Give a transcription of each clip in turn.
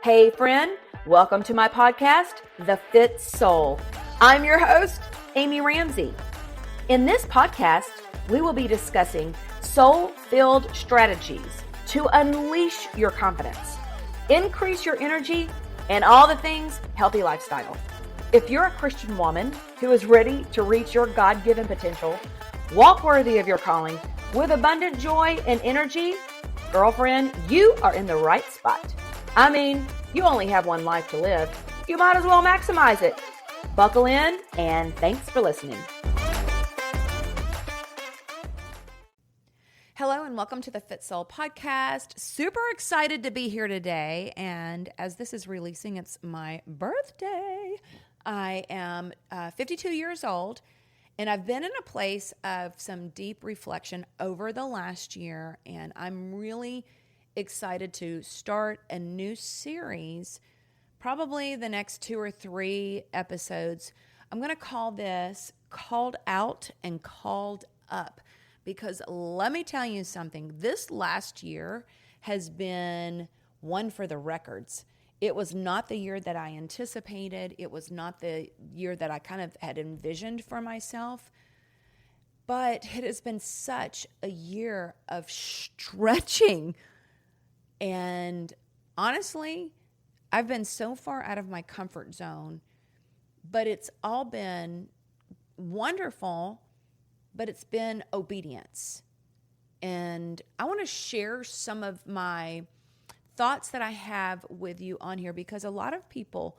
Hey friend, welcome to my podcast, The Fit Soul. I'm your host, Amy Ramsey. In this podcast, we will be discussing soul-filled strategies to unleash your confidence, increase your energy, and all the things healthy lifestyle. If you're a Christian woman who is ready to reach your God-given potential, walk worthy of your calling with abundant joy and energy, girlfriend, you are in the right spot. I mean, you only have one life to live. You might as well maximize it. Buckle in, and thanks for listening. Hello, and welcome to the Fit Soul podcast. Super excited to be here today. And as this is releasing, it's my birthday. I am 52 years old, and I've been in a place of some deep reflection over the last year, and I'm really excited to start a new series, probably the next 2 or 3 episodes. I'm going to call this Called Out and Called Up, because let me tell you something. This last year has been one for the records. It was not the year that I anticipated. It was not the year that I kind of had envisioned for myself. But it has been such a year of stretching. And honestly, I've been so far out of my comfort zone, but it's all been wonderful, but it's been obedience. And I want to share some of my thoughts that I have with you on here, because a lot of people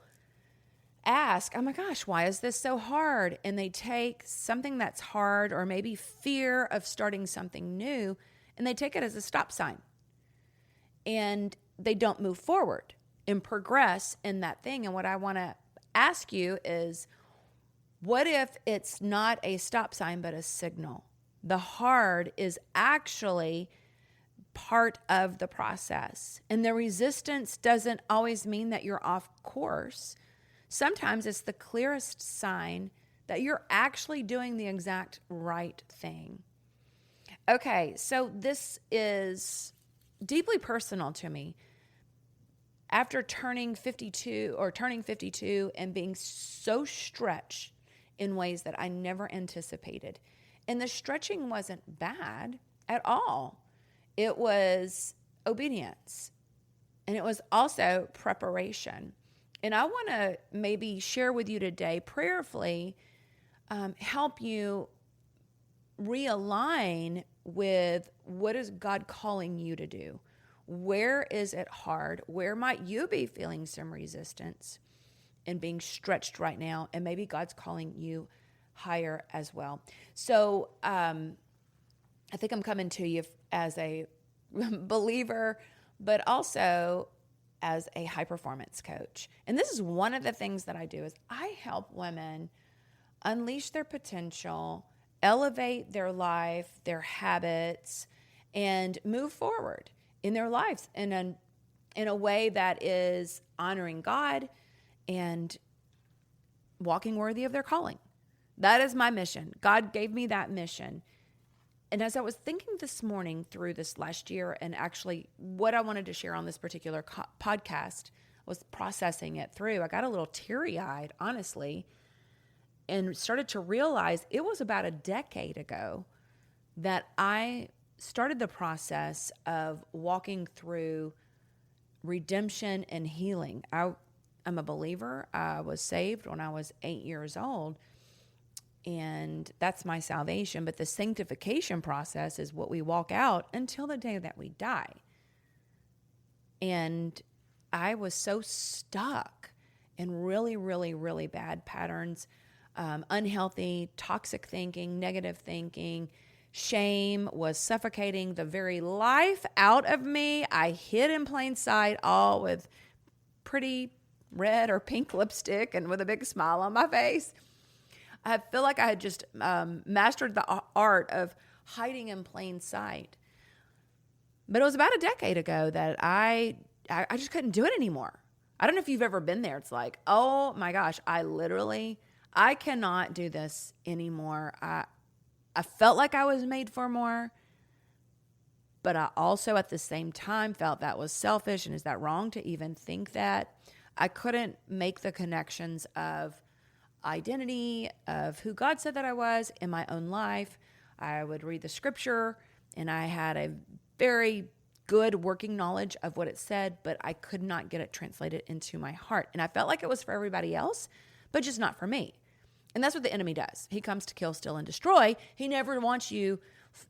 ask, oh my gosh, why is this so hard? And they take something that's hard, or maybe fear of starting something new, and they take it as a stop sign. And they don't move forward and progress in that thing. And what I want to ask you is, what if it's not a stop sign, but a signal? The hard is actually part of the process. And the resistance doesn't always mean that you're off course. Sometimes it's the clearest sign that you're actually doing the exact right thing. Okay, so this is deeply personal to me. After turning 52 and being so stretched in ways that I never anticipated. And the stretching wasn't bad at all. It was obedience. And it was also preparation. And I want to maybe share with you today, prayerfully, help you realign with what is God calling you to do. Where is it hard? Where might you be feeling some resistance and being stretched right now? And maybe God's calling you higher as well. So I think I'm coming to you as a believer, but also as a high performance coach. And this is one of the things that I do, is I help women unleash their potential, elevate their life, their habits, and move forward in their lives in a way that is honoring God and walking worthy of their calling. That is my mission. God gave me that mission. And as I was thinking this morning through this last year, and actually what I wanted to share on this particular podcast, was processing it through, I got a little teary-eyed, honestly, and started to realize it was about a decade ago that I started the process of walking through redemption and healing. I'm a believer. I was saved when I was 8 years old, and that's my salvation. But the sanctification process is what we walk out until the day that we die. And I was so stuck in really, really, really bad patterns, unhealthy, toxic thinking, negative thinking. Shame was suffocating the very life out of me. I hid in plain sight, all with pretty red or pink lipstick and with a big smile on my face. I feel like I had just mastered the art of hiding in plain sight. But it was about a decade ago that I just couldn't do it anymore. I don't know if you've ever been there. It's like, oh my gosh, I cannot do this anymore. I felt like I was made for more, But I also at the same time felt that was selfish. And is that wrong to even think that? I couldn't make the connections of identity, of who God said that I was in my own life. I would read the scripture and I had a very good working knowledge of what it said, but I could not get it translated into my heart. And I felt like it was for everybody else, but just not for me. And that's what the enemy does. He comes to kill, steal, and destroy. He never wants you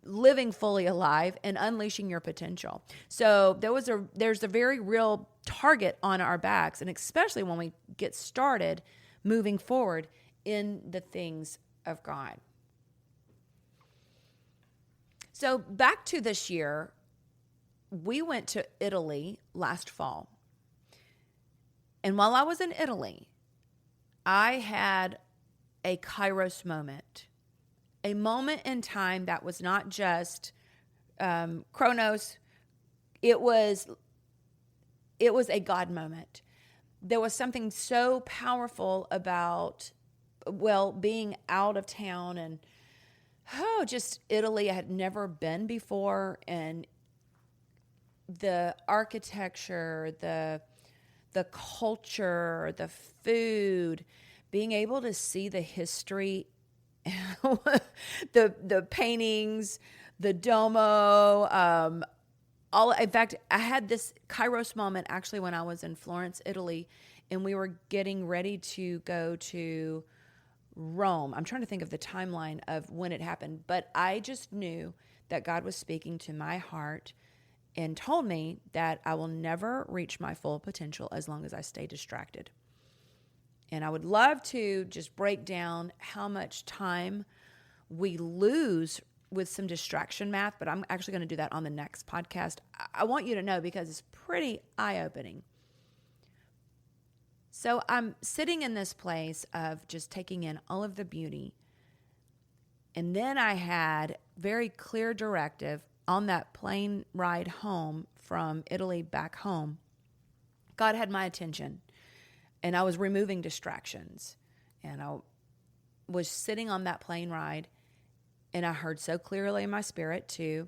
living fully alive and unleashing your potential. So there's a very real target on our backs, and especially when we get started moving forward in the things of God. So back to this year, we went to Italy last fall. And while I was in Italy, I had a kairos moment, a moment in time that was not just chronos. It was a God moment. There was something so powerful about, being out of town and, just Italy. I had never been before. And the architecture, the culture, the food, being able to see the history, the paintings, the Duomo, in fact, I had this kairos moment actually when I was in Florence, Italy, and we were getting ready to go to Rome. I'm trying to think of the timeline of when it happened, but I just knew that God was speaking to my heart and told me that I will never reach my full potential as long as I stay distracted. And I would love to just break down how much time we lose with some distraction math, but I'm actually going to do that on the next podcast. I want you to know because it's pretty eye-opening. So I'm sitting in this place of just taking in all of the beauty. And then I had very clear directive on that plane ride home from Italy back home. God had my attention. And I was removing distractions. And I was sitting on that plane ride, and I heard so clearly in my spirit to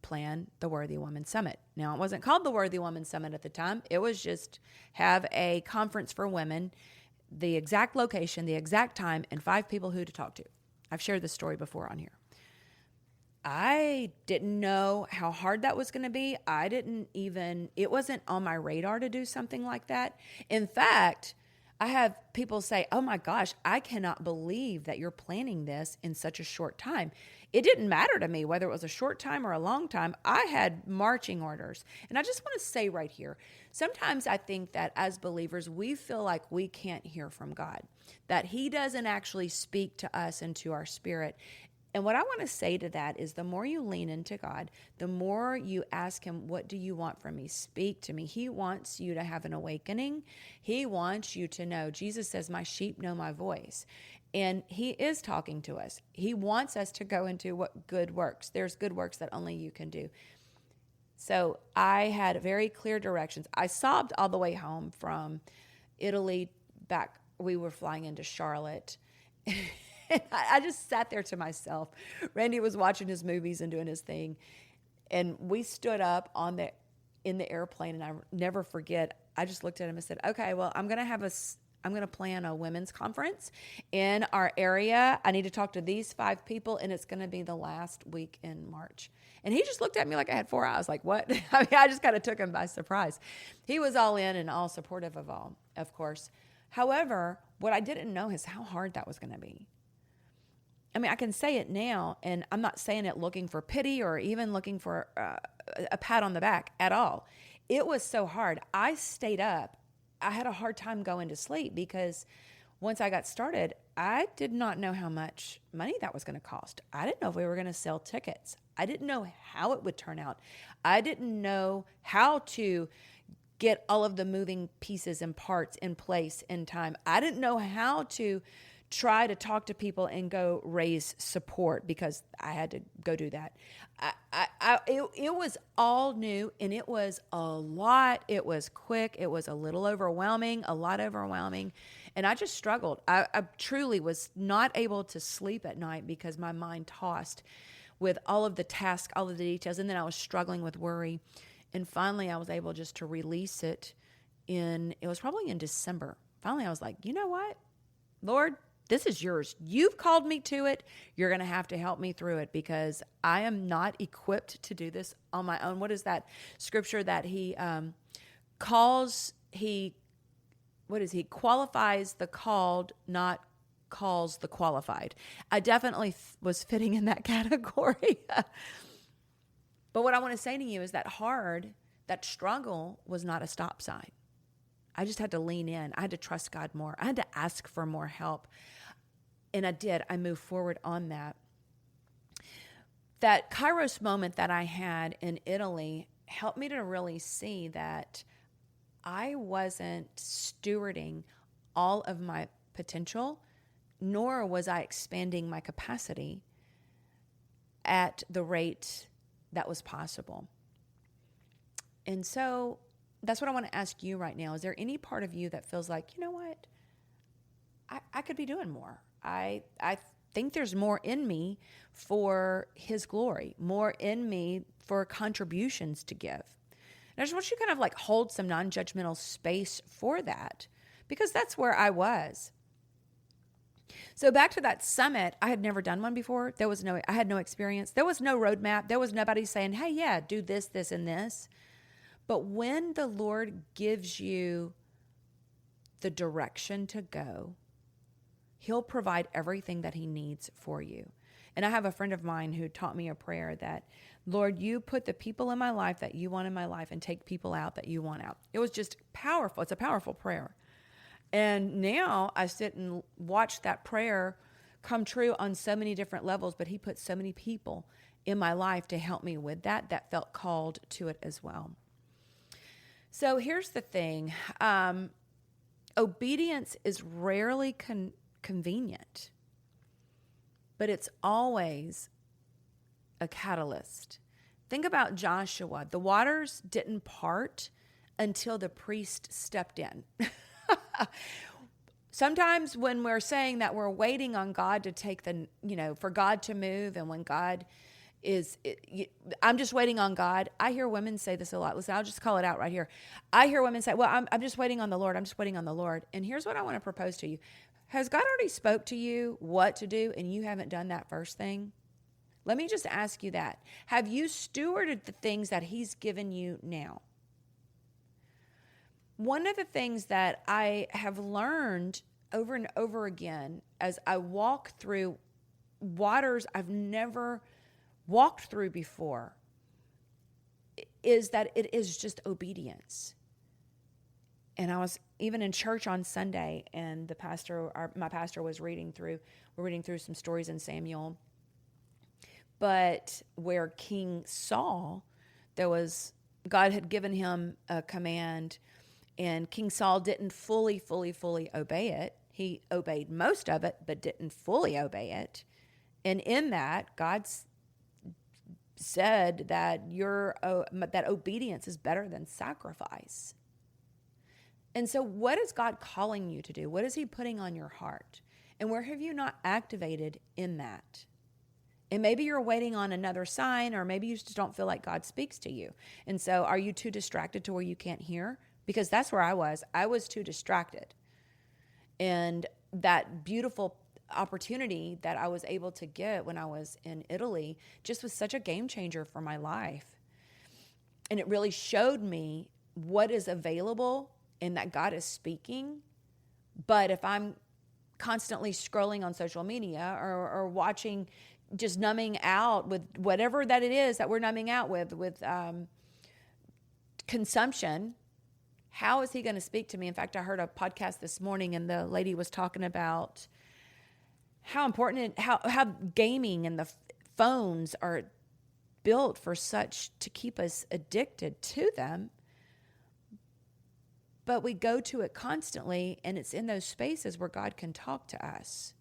plan the Worthy Woman Summit. Now, it wasn't called the Worthy Woman Summit at the time. It was just have a conference for women, the exact location, the exact time, and 5 people who to talk to. I've shared this story before on here. I didn't know how hard that was going to be. It wasn't on my radar to do something like that. In fact, I have people say, oh my gosh, I cannot believe that you're planning this in such a short time. It didn't matter to me whether it was a short time or a long time. I had marching orders. And I just want to say right here, sometimes I think that as believers, we feel like we can't hear from God, that He doesn't actually speak to us and to our spirit. And what I want to say to that is the more you lean into God, the more you ask Him, what do you want from me? Speak to me. He wants you to have an awakening. He wants you to know. Jesus says, my sheep know my voice. And He is talking to us. He wants us to go into what good works. There's good works that only you can do. So I had very clear directions. I sobbed all the way home from Italy back. We were flying into Charlotte. I just sat there to myself. Randy was watching his movies and doing his thing. And we stood up in the airplane, and I never forget, I just looked at him and said, okay, well, I'm going to plan a women's conference in our area. I need to talk to these 5 people, and it's going to be the last week in March. And he just looked at me like I had 4 eyes. Like, what? I mean, I just kind of took him by surprise. He was all in and all supportive of all, of course. However, what I didn't know is how hard that was going to be. I mean, I can say it now, and I'm not saying it looking for pity or even looking for a pat on the back at all. It was so hard. I stayed up. I had a hard time going to sleep because once I got started, I did not know how much money that was going to cost. I didn't know if we were going to sell tickets. I didn't know how it would turn out. I didn't know how to get all of the moving pieces and parts in place in time. I didn't know how to try to talk to people and go raise support because I had to go do that. It was all new, and it was a lot. It was quick. It was a little overwhelming, a lot overwhelming. And I just struggled. I truly was not able to sleep at night because my mind tossed with all of the tasks, all of the details. And then I was struggling with worry. And finally, I was able just to release it it was probably in December. Finally, I was like, you know what, Lord, this is yours. You've called me to it. You're going to have to help me through it because I am not equipped to do this on my own. What is that scripture that he qualifies the called, not calls the qualified. I definitely was fitting in that category. But what I want to say to you is that struggle was not a stop sign. I just had to lean in. I had to trust God more. I had to ask for more help. And I did. I moved forward on that. That Kairos moment that I had in Italy helped me to really see that I wasn't stewarding all of my potential, nor was I expanding my capacity at the rate that was possible. And so that's what I want to ask you right now. Is there any part of you that feels like, you know what? I could be doing more. I think there's more in me for His glory, more in me for contributions to give. And I just want you to kind of like hold some non-judgmental space for that, because that's where I was. So back to that summit, I had never done one before. I had no experience. There was no roadmap. There was nobody saying, hey, yeah, do this, this, and this. But when the Lord gives you the direction to go, He'll provide everything that He needs for you. And I have a friend of mine who taught me a prayer that, Lord, you put the people in my life that you want in my life and take people out that you want out. It was just powerful. It's a powerful prayer. And now I sit and watch that prayer come true on so many different levels, but He put so many people in my life to help me with that felt called to it as well. So here's the thing. Obedience is rarely convenient, but it's always a catalyst. Think about Joshua. The waters didn't part until the priest stepped in. Sometimes when we're saying that we're waiting on God to for God to move, and when God I'm just waiting on God. I hear women say this a lot. Listen, I'll just call it out right here. I hear women say, well, I'm just waiting on the Lord. I'm just waiting on the Lord. And here's what I want to propose to you. Has God already spoke to you what to do and you haven't done that first thing? Let me just ask you that. Have you stewarded the things that He's given you now? One of the things that I have learned over and over again as I walk through waters I've never walked through before is that it is just obedience. And I was even in church on Sunday, and my pastor was we're reading through some stories in Samuel, but where King Saul, God had given him a command, and King Saul didn't fully obey it. He obeyed most of it, but didn't fully obey it. And in that, God said that that obedience is better than sacrifice. And so what is God calling you to do? What is He putting on your heart? And where have you not activated in that? And maybe you're waiting on another sign, or maybe you just don't feel like God speaks to you. And so are you too distracted to where you can't hear? Because that's where I was. I was too distracted. And that beautiful opportunity that I was able to get when I was in Italy just was such a game changer for my life. And it really showed me what is available and that God is speaking. But if I'm constantly scrolling on social media or watching, just numbing out with whatever that it is that we're numbing out with consumption, how is He going to speak to me? In fact, I heard a podcast this morning, and the lady was talking about how important how gaming and the phones are built for to keep us addicted to them. But we go to it constantly, and it's in those spaces where God can talk to us.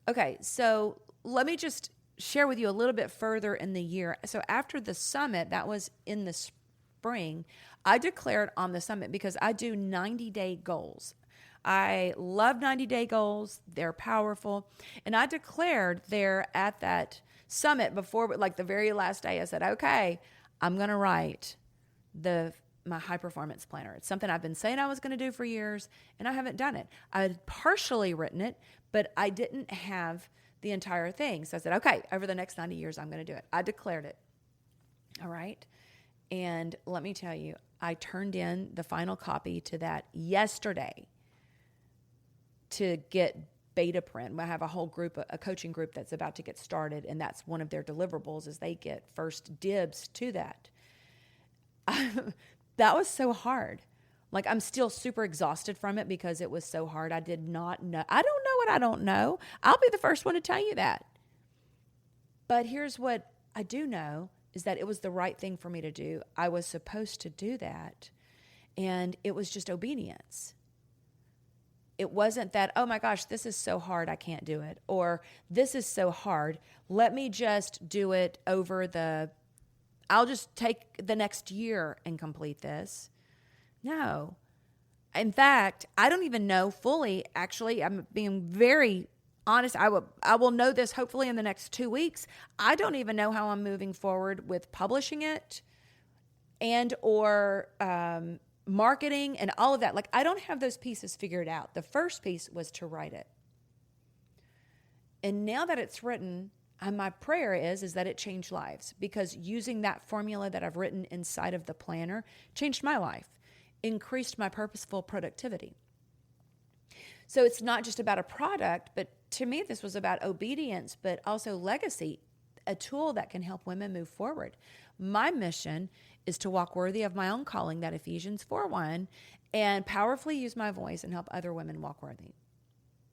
Okay, so let me just share with you a little bit further in the year. So after the summit, that was in the spring, I declared on the summit, because I do 90-day goals. I love 90-day goals. They're powerful. And I declared there at that summit before, like the very last day, I said, okay, I'm going to write my high performance planner. It's something I've been saying I was going to do for years, and I haven't done it. I had partially written it, but I didn't have the entire thing. So I said, okay, over the next 90 years, I'm going to do it. I declared it. All right. And let me tell you, I turned in the final copy to that yesterday to get beta print. I have a whole group, a coaching group that's about to get started, and that's one of their deliverables is they get first dibs to that. That was so hard. Like, I'm still super exhausted from it because it was so hard. I did not know. I don't know what I don't know. I'll be the first one to tell you that. But here's what I do know is that it was the right thing for me to do. I was supposed to do that. And it was just obedience. It wasn't that, oh my gosh, this is so hard, I can't do it. Or this is so hard, let me just do it I'll just take the next year and complete this. No. In fact, I don't even know fully, actually, I'm being very honest. I will know this hopefully in the next 2 weeks. I don't even know how I'm moving forward with publishing it and or marketing and all of that. Like, I don't have those pieces figured out. The first piece was to write it. And now that it's written, my prayer is that it changed lives, because using that formula that I've written inside of the planner changed my life, increased my purposeful productivity. So it's not just about a product, but to me, this was about obedience, but also legacy, a tool that can help women move forward. My mission is to walk worthy of my own calling, that Ephesians 4:1, and powerfully use my voice and help other women walk worthy.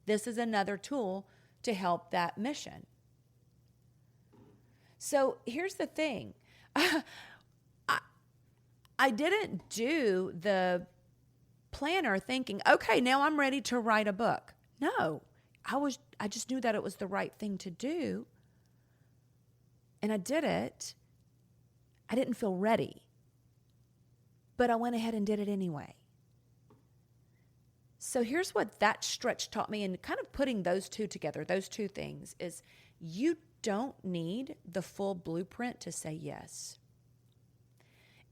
This is another tool to help that mission. So here's the thing. I didn't do the planner thinking, okay, now I'm ready to write a book. No, I just knew that it was the right thing to do. And I did it. I didn't feel ready, but I went ahead and did it anyway. So here's what that stretch taught me, and kind of putting those two together, those two things, is you don't need the full blueprint to say yes.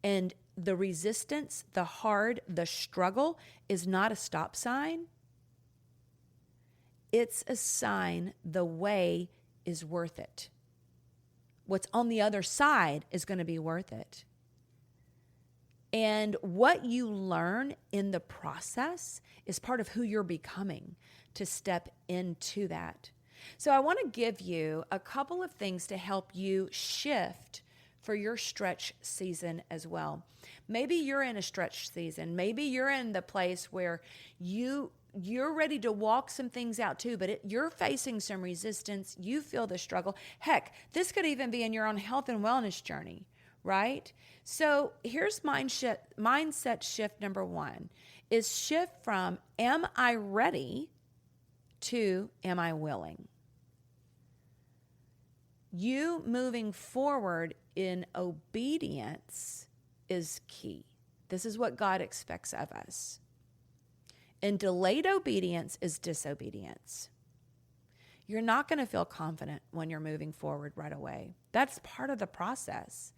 And the resistance, the hard, the struggle is not a stop sign. It's a sign the way is worth it. What's on the other side is going to be worth it. And what you learn in the process is part of who you're becoming to step into that. So I want to give you a couple of things to help you shift for your stretch season as well. Maybe you're in a stretch season. Maybe you're in the place where you're ready to walk some things out too, but you're facing some resistance. You feel the struggle. Heck, this could even be in your own health and wellness journey, right? So here's mindset shift number 1 is shift from am I ready to am I willing? You moving forward in obedience is key. This is what God expects of us. And delayed obedience is disobedience. You're not going to feel confident when you're moving forward right away. That's part of the process.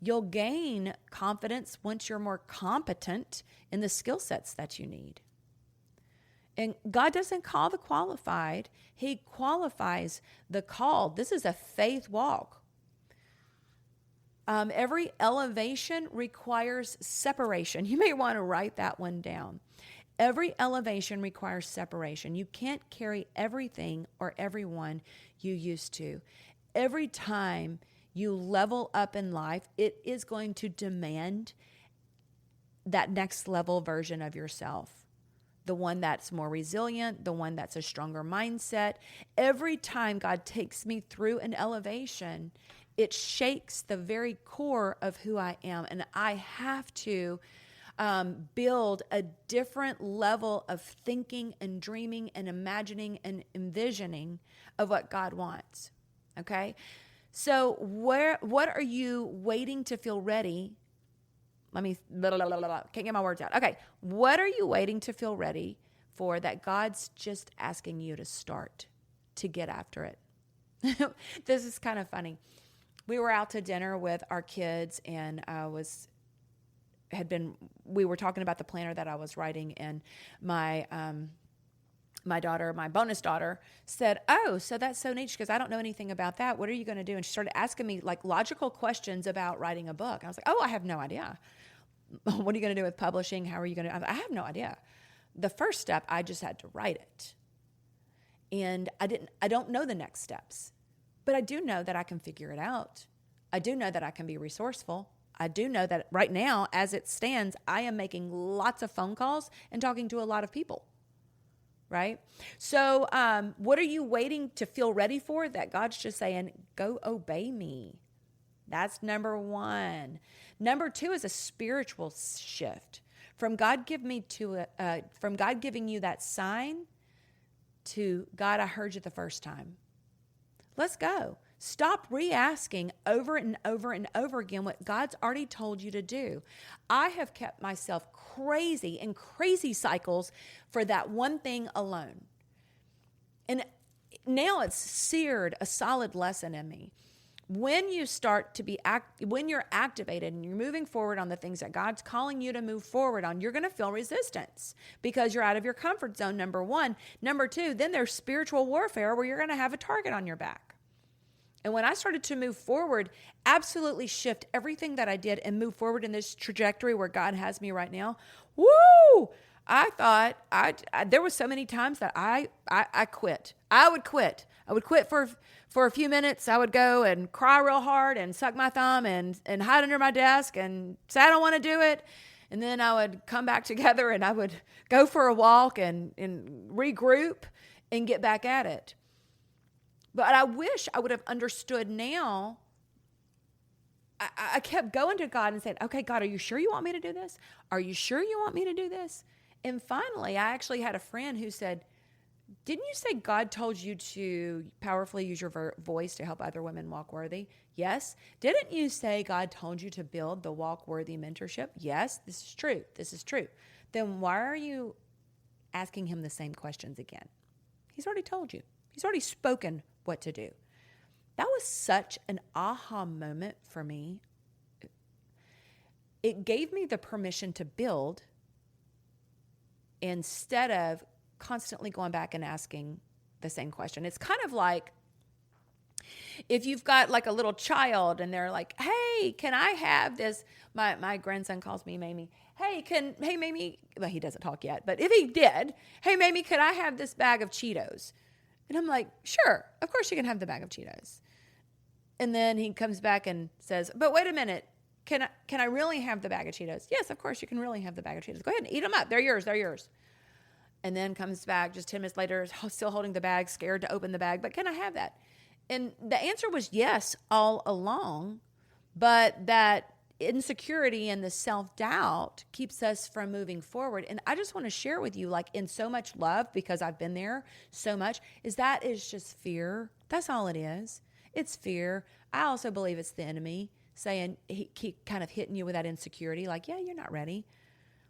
You'll gain confidence once you're more competent in the skill sets that you need. And God doesn't call the qualified. He qualifies the called. This is a faith walk. Every elevation requires separation. You may want to write that one down. Every elevation requires separation. You can't carry everything or everyone you used to. Every time you level up in life, it is going to demand that next level version of yourself. The one that's more resilient, the one that's a stronger mindset. Every time God takes me through an elevation, it shakes the very core of who I am. And I have to build a different level of thinking and dreaming and imagining and envisioning of what God wants. Okay? So what are you waiting to feel ready? Can't get my words out. Okay. What are you waiting to feel ready for that God's just asking you to start to get after it? This is kind of funny. We were out to dinner with our kids, and we were talking about the planner that I was writing, and my daughter, my bonus daughter, said, "Oh, so that's so neat," because I don't know anything about that. What are you going to do? And she started asking me like logical questions about writing a book. I was like, "Oh, I have no idea. What are you going to do with publishing? How are you going to?" I have no idea. The first step, I just had to write it, and I don't know the next steps, but I do know that I can figure it out. I do know that I can be resourceful. I do know that right now, as it stands, I am making lots of phone calls and talking to a lot of people. Right? So what are you waiting to feel ready for? That God's just saying, go obey me. That's number one. Number two is a spiritual shift. From God giving you that sign to God, I heard you the first time. Let's go. Stop re-asking over and over and over again what God's already told you to do. I have kept myself crazy in crazy cycles for that one thing alone. And now it's seared a solid lesson in me. When you start to when you're activated and you're moving forward on the things that God's calling you to move forward on, you're going to feel resistance because you're out of your comfort zone, number one. Number two, then there's spiritual warfare where you're going to have a target on your back. And when I started to move forward, absolutely shift everything that I did and move forward in this trajectory where God has me right now, woo! I thought there were so many times that I quit. I would quit. I would quit for a few minutes. I would go and cry real hard and suck my thumb and hide under my desk and say, I don't want to do it. And then I would come back together and I would go for a walk and regroup and get back at it. But I wish I would have understood now. I kept going to God and said, okay, God, are you sure you want me to do this? Are you sure you want me to do this? And finally, I actually had a friend who said, didn't you say God told you to powerfully use your voice to help other women walk worthy? Yes. Didn't you say God told you to build the walk worthy mentorship? Yes, this is true. This is true. Then why are you asking him the same questions again? He's already told you. He's already spoken what to do. That was such an aha moment for me. It gave me the permission to build instead of constantly going back and asking the same question. It's kind of like if you've got like a little child and they're like, hey, can I have this? My grandson calls me Mamie. Hey, Mamie, well, he doesn't talk yet, but if he did, hey, Mamie, could I have this bag of Cheetos? And I'm like, sure, of course you can have the bag of Cheetos. And then he comes back and says, but wait a minute, can I really have the bag of Cheetos? Yes, of course you can really have the bag of Cheetos. Go ahead and eat them up. They're yours. And then comes back just 10 minutes later, still holding the bag, scared to open the bag. But can I have that? And the answer was yes all along. But that insecurity and the self-doubt keeps us from moving forward. And I just want to share with you, like in so much love, because I've been there so much, is just fear. That's all it is. It's fear. I also believe it's the enemy saying, he kind of hitting you with that insecurity. Like, yeah, you're not ready.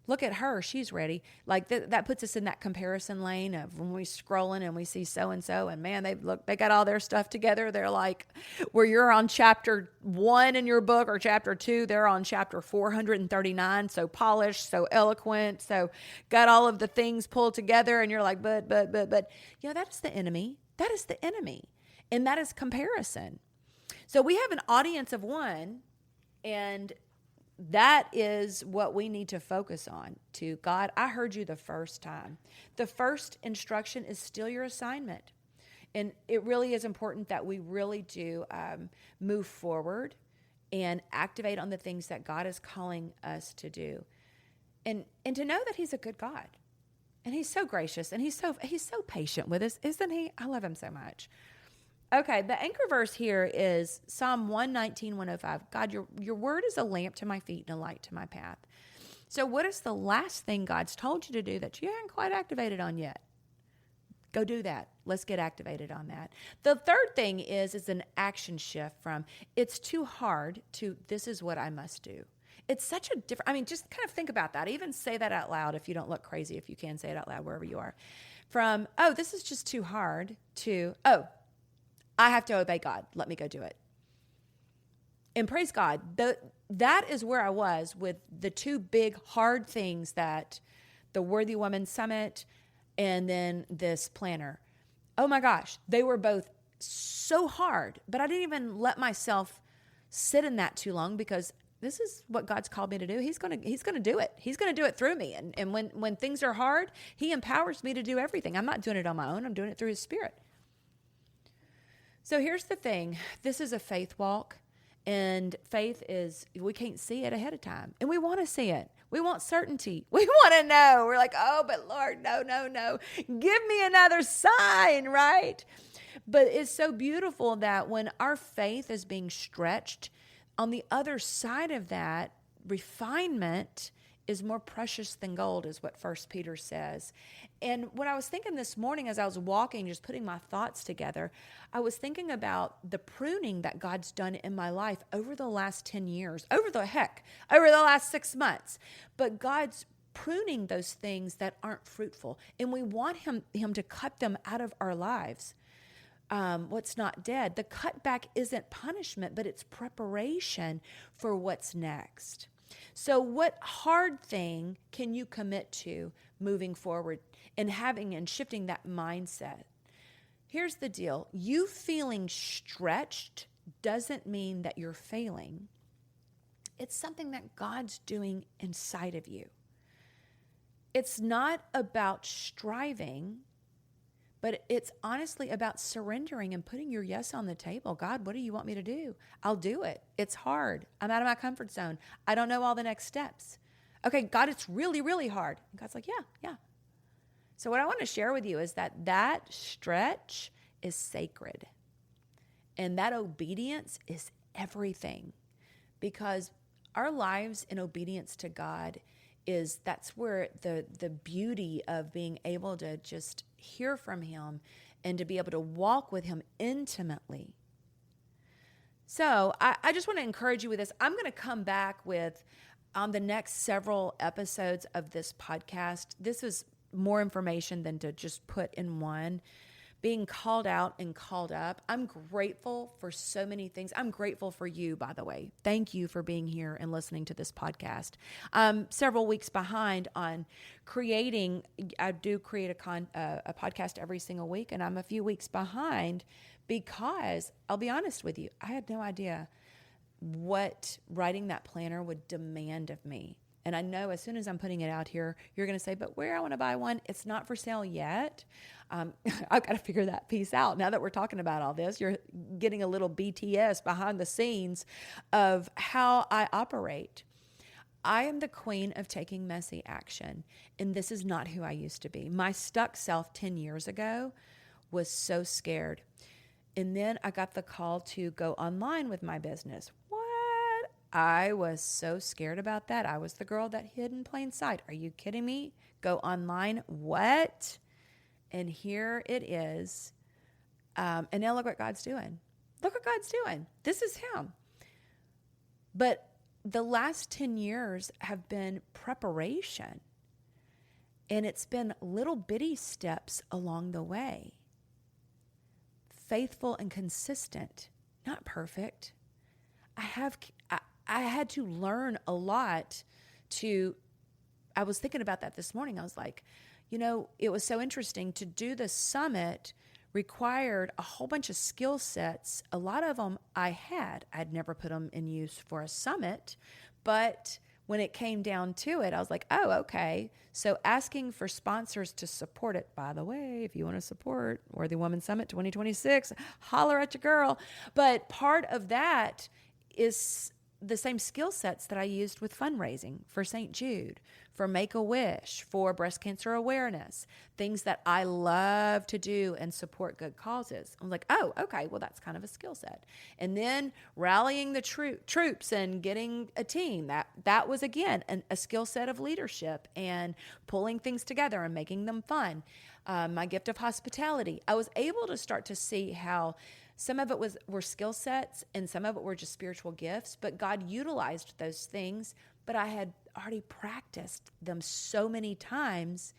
Look at her. She's ready. Like that puts us in that comparison lane of when we're scrolling and we see so-and-so and man, they got all their stuff together. They're like, where you're on chapter 1 in your book or chapter 2, they're on chapter 439. So polished, so eloquent, so got all of the things pulled together. And you're like, but, that is the enemy. That is the enemy. And that is comparison. So we have an audience of one, and that is what we need to focus on. To God, I heard you the first time. The first instruction is still your assignment. And it really is important that we really do move forward and activate on the things that God is calling us to do. And to know that he's a good God. And he's so gracious and he's so patient with us, isn't he? I love him so much. Okay, the anchor verse here is Psalm 119, 105. God, your word is a lamp to my feet and a light to my path. So what is the last thing God's told you to do that you haven't quite activated on yet? Go do that. Let's get activated on that. The third thing is an action shift from it's too hard to this is what I must do. It's such a different, just kind of think about that. Even say that out loud if you don't look crazy, if you can say it out loud wherever you are. From, oh, this is just too hard to, oh, I have to obey God. Let me go do it. And praise God, that is where I was with the two big hard things, that the Worthy Woman Summit and then this planner. Oh my gosh, they were both so hard, but I didn't even let myself sit in that too long, because this is what God's called me to do. He's going to do it. He's going to do it through me. And when things are hard, he empowers me to do everything. I'm not doing it on my own. I'm doing it through his Spirit. So here's the thing. This is a faith walk. And faith is, we can't see it ahead of time. And we want to see it. We want certainty. We want to know. We're like, oh, but Lord, no. Give me another sign, right? But it's so beautiful that when our faith is being stretched, on the other side of that, refinement is more precious than gold, is what 1 Peter says. And what I was thinking this morning as I was walking, just putting my thoughts together, I was thinking about the pruning that God's done in my life over the last 10 years, over the last 6 months. But God's pruning those things that aren't fruitful. And we want him to cut them out of our lives. What's not dead. The cutback isn't punishment, but it's preparation for what's next. So what hard thing can you commit to moving forward and shifting that mindset? Here's the deal. You feeling stretched doesn't mean that you're failing. It's something that God's doing inside of you. It's not about striving, but it's honestly about surrendering and putting your yes on the table. God, what do you want me to do? I'll do it. It's hard. I'm out of my comfort zone. I don't know all the next steps. Okay, God, it's really, really hard. And God's like, yeah. So what I want to share with you is that stretch is sacred. And that obedience is everything. Because our lives in obedience to God that's where the beauty of being able to just hear from him and to be able to walk with him intimately. So I just want to encourage you with this. I'm going to come back with, on the next several episodes of this podcast, this is more information than to just put in one. Being called out and called up. I'm grateful for so many things. I'm grateful for you, by the way. Thank you for being here and listening to this podcast. Several weeks behind on creating. I do create a podcast every single week, and I'm a few weeks behind because I'll be honest with you, I had no idea what writing that planner would demand of me. And I know as soon as I'm putting it out here, you're going to say, but where? I want to buy one. It's not for sale yet. I've got to figure that piece out. Now that we're talking about all this, you're getting a little BTS behind the scenes of how I operate. I am the queen of taking messy action. And this is not who I used to be. My stuck self 10 years ago was so scared. And then I got the call to go online with my business. I was so scared about that. I was the girl that hid in plain sight. Are you kidding me? Go online? What? And here it is. And now look what God's doing. Look what God's doing. This is him. But the last 10 years have been preparation. And it's been little bitty steps along the way. Faithful and consistent, not perfect. I had to learn a lot I was thinking about that this morning. I was like, it was so interesting to do the summit required a whole bunch of skill sets. A lot of them I'd never put them in use for a summit, but when it came down to it, I was like, oh, okay. So asking for sponsors to support it, by the way, if you want to support Worthy Woman Summit 2026, holler at your girl. But part of that is the same skill sets that I used with fundraising for St. Jude, for Make-A-Wish, for breast cancer awareness, things that I love to do and support good causes. I'm like, oh, okay, well, that's kind of a skill set. And then rallying the troops and getting a team, that was, again, a skill set of leadership and pulling things together and making them fun. My gift of hospitality, I was able to start to see how some of it were skill sets and some of it were just spiritual gifts, but God utilized those things, but I had already practiced them so many times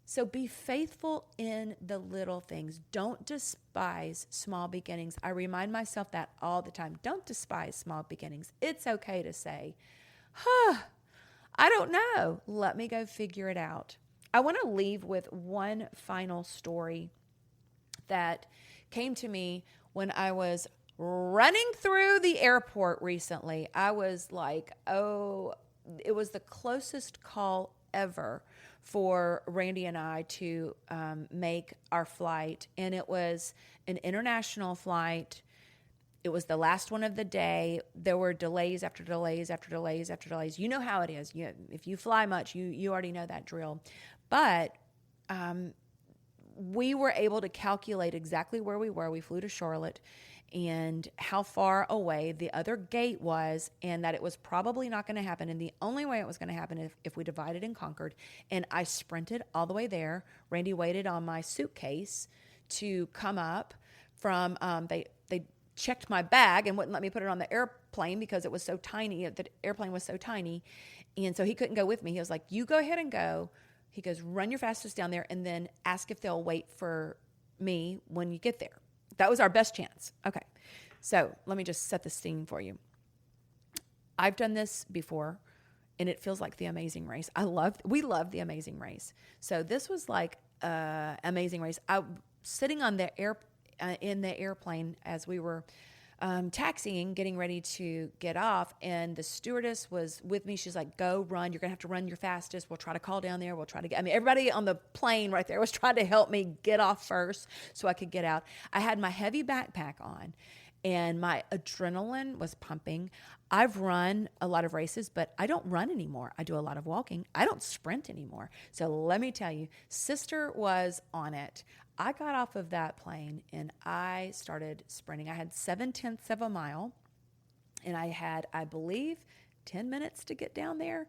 So be faithful in the little things. Don't despise small beginnings. I remind myself that all the time. Don't despise small beginnings. It's okay to say, I don't know. Let me go figure it out. I want to leave with one final story that came to me when I was running through the airport recently. I was like, it was the closest call ever for Randy and I to make our flight. And it was an international flight. It was the last one of the day. There were delays after delays after delays after delays. You know how it is. If you fly much, you already know that drill. But we were able to calculate exactly where we were. We flew to Charlotte and how far away the other gate was, and that it was probably not going to happen. And the only way it was going to happen if we divided and conquered. And I sprinted all the way there. Randy waited on my suitcase to come up from, they checked my bag and wouldn't let me put it on the airplane because it was so tiny. The airplane was so tiny. And so he couldn't go with me. He was like, you go ahead and go. He goes, run your fastest down there and then ask if they'll wait for me when you get there. That was our best chance. Okay. So let me just set the scene for you. I've done this before and it feels like The Amazing Race. We love The Amazing Race. So this was like Amazing Race. I sitting on the in the airplane as we were taxiing, getting ready to get off, and the stewardess was with me. She's like, go run. You're going to have to run your fastest. We'll try to call down there. We'll try to get, everybody on the plane right there was trying to help me get off first so I could get out. I had my heavy backpack on and my adrenaline was pumping. I've run a lot of races, but I don't run anymore. I do a lot of walking. I don't sprint anymore. So let me tell you, sister was on it. I got off of that plane and I started sprinting. I had 7/10 of a mile and I had, I believe, 10 minutes to get down there,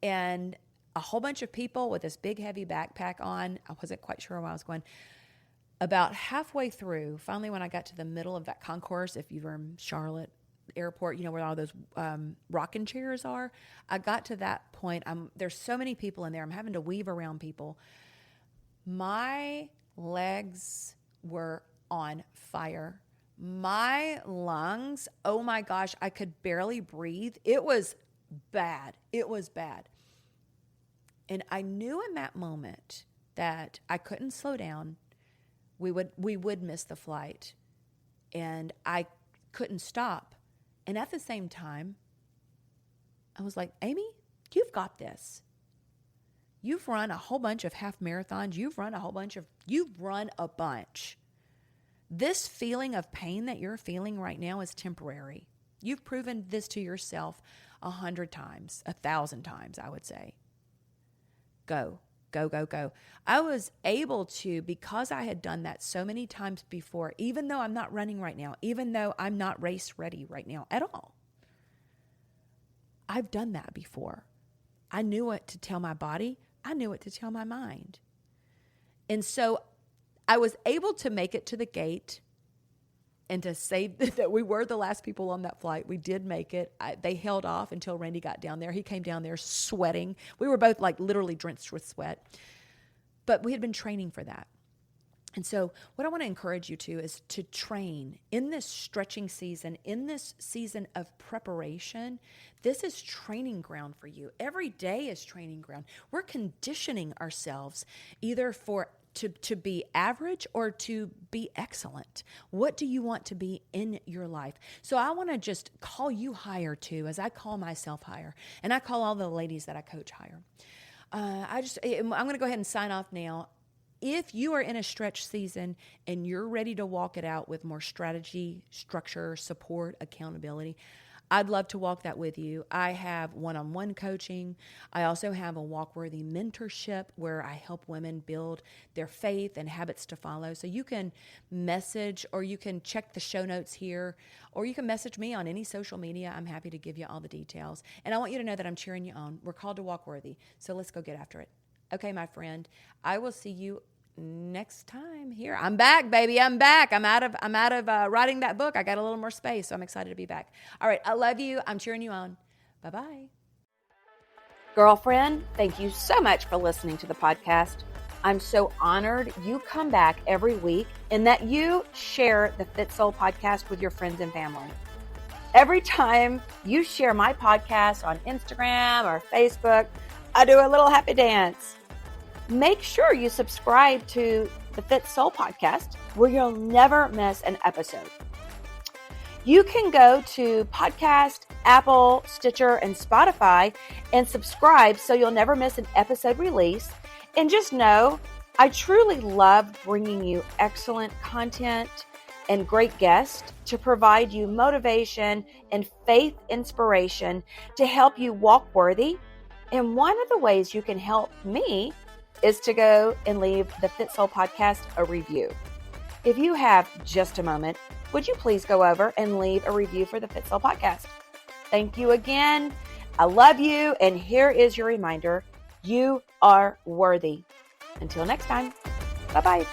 and a whole bunch of people with this big heavy backpack on. I wasn't quite sure where I was going. About halfway through, finally when I got to the middle of that concourse, if you were in Charlotte Airport, you know where all those rocking chairs are, I got to that point. There's so many people in there. I'm having to weave around people. My legs were on fire. My lungs, oh my gosh, I could barely breathe. It was bad. It was bad. And I knew in that moment that I couldn't slow down. We would miss the flight. And I couldn't stop. And at the same time, I was like, Amy, you've got this. You've run a whole bunch of half marathons. You've run a bunch. This feeling of pain that you're feeling right now is temporary. You've proven this to yourself 100 times, 1,000 times, I would say. Go, go, go, go. I was able to, because I had done that so many times before, even though I'm not running right now, even though I'm not race ready right now at all. I've done that before. I knew what to tell my body. I knew what to tell my mind. And so I was able to make it to the gate and to say that we were the last people on that flight. We did make it. They held off until Randy got down there. He came down there sweating. We were both like literally drenched with sweat. But we had been training for that. And so what I want to encourage you to is to train in this stretching season, in this season of preparation. This is training ground for you. Every day is training ground. We're conditioning ourselves either to be average or to be excellent. What do you want to be in your life? So I want to just call you higher too, as I call myself higher. And I call all the ladies that I coach higher. I'm going to go ahead and sign off now. If you are in a stretch season and you're ready to walk it out with more strategy, structure, support, accountability, I'd love to walk that with you. I have one-on-one coaching. I also have a Walk-Worthy mentorship where I help women build their faith and habits to follow. So you can message, or you can check the show notes here, or you can message me on any social media. I'm happy to give you all the details. And I want you to know that I'm cheering you on. We're called to walk worthy. So let's go get after it. Okay, my friend, I will see you next time here. I'm back, baby. I'm back. I'm out of writing that book. I got a little more space, so I'm excited to be back. All right, I love you. I'm cheering you on. Bye-bye. Girlfriend, thank you so much for listening to the podcast. I'm so honored you come back every week and that you share the Fit Soul podcast with your friends and family. Every time you share my podcast on Instagram or Facebook, I do a little happy dance. Make sure you subscribe to the Fit Soul podcast where you'll never miss an episode. You can go to Podcast, Apple, Stitcher, and Spotify and subscribe so you'll never miss an episode release. And just know, I truly love bringing you excellent content and great guests to provide you motivation and faith inspiration to help you walk worthy. And one of the ways you can help me is to go and leave the Fit Soul podcast a review. If you have just a moment, would you please go over and leave a review for the Fit Soul podcast? Thank you again. I love you. And here is your reminder. You are worthy. Until next time. Bye-bye.